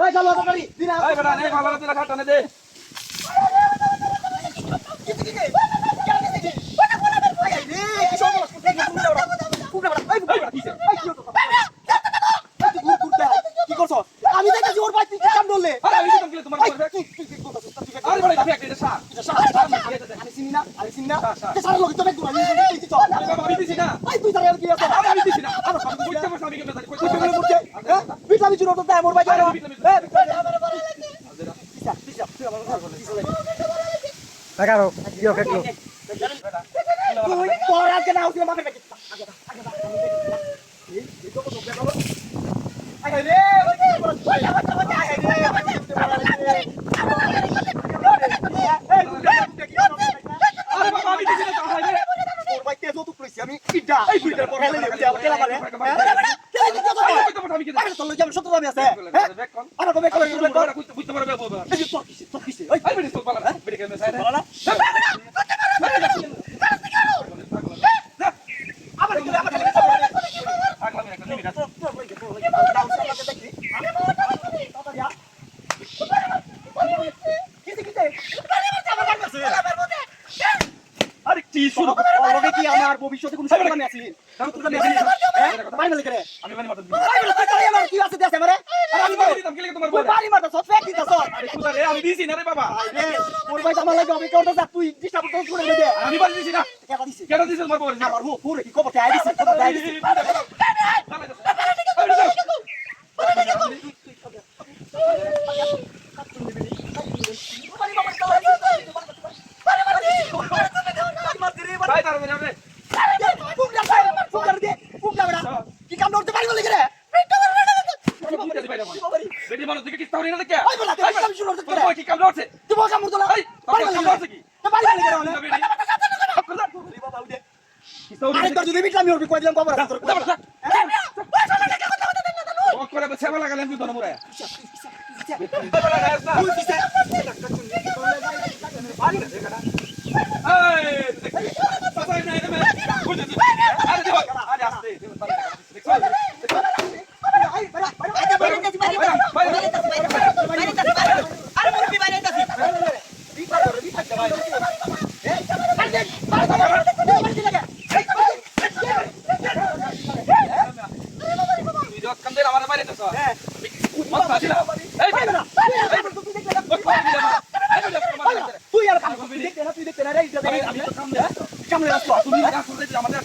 ওই চলো তাড়াতাড়ি দিনা এই বেটা নে ভালো করে খাটা নে দে কি করছো আমি দেখেছি ওর ভাই তুই কাম ধরলে আরে আমি তো তোমার করবে আরে বড় এটা একটা সার আমি চিনি না সারা লোক তো দেখবো আমি দিছি আরে বাবা আমি দিছি না ভাই তুই তাহলে কি আছে আরে আমি দিছি না আরে কইতে পারছ আমি কেমনে জানি কইতে তুই বলে মুরতে বিটলামি চুরো তো মোর ভাই জানো লাগাও দিও কেটলো তুই পড়া কে নাও তুই মাকে আরে রে আরে বাবা আমি দিছি না তাহলে ওর ভাই তেজো তো কইছি আমি কিডা এই বুইটার পড়া লাগে তেলা পারে কইতে পারছ আমি কি আরে তোর লগে সত্য দামি আছে আরে কবে কবে বুঝতে পারবে বাবা এই যে তোর কিসে ওই আই বেটি তো পালা বেটি কেমনে সাইড বলা না আবার কি আগলামি একটা নিবি না আরে কি শুরু অলরেডি কি আমার ভবিষ্যতে কোন সমস্যা আমি আছি তোর আমি আছি বাড়ি মালিক রে আমি মানে মাথা বাড়ি মালিক তুই আমার কি আছে দেশ আমারে আমি বাড়ি দিতাম গেলে তোমার বল বাড়ি মারতা সব ফেক দিতাছ আরে খুদা রে আমি দিছি না রে বাবা রে ওর ভাই আমার লাগে আমি করতে যা তুই ডিস্টার্ব করতে শুনে দে আমি বাড়ি দিছি না কেডা দিছিস কেন দিছিস তোমার বল আমার হো পুরো কি খবর তাই দিছিস খবর তাই দিছিস ভাই তার মানে কি কাম করতে পারি বলি রে বেটি মানুষ দিকে কিস্তা হরি না দেখে ওই বলা কাম শুরু করতে তোর কি কাম করছে তুই বসা মুর তোলা বাড়ি মালিক করছে কি বাড়ি মালিক রে কিস্তা হরি আরেকবার যদি বিটলামি ওর কই দিলাম খবর আছে তোর ও করে সেবা লাগালেন তুই তো না মুরে তুই আর তুই দেখতে না রে তুই দেখতে না রে কামলে আসতো তুমি আমাদের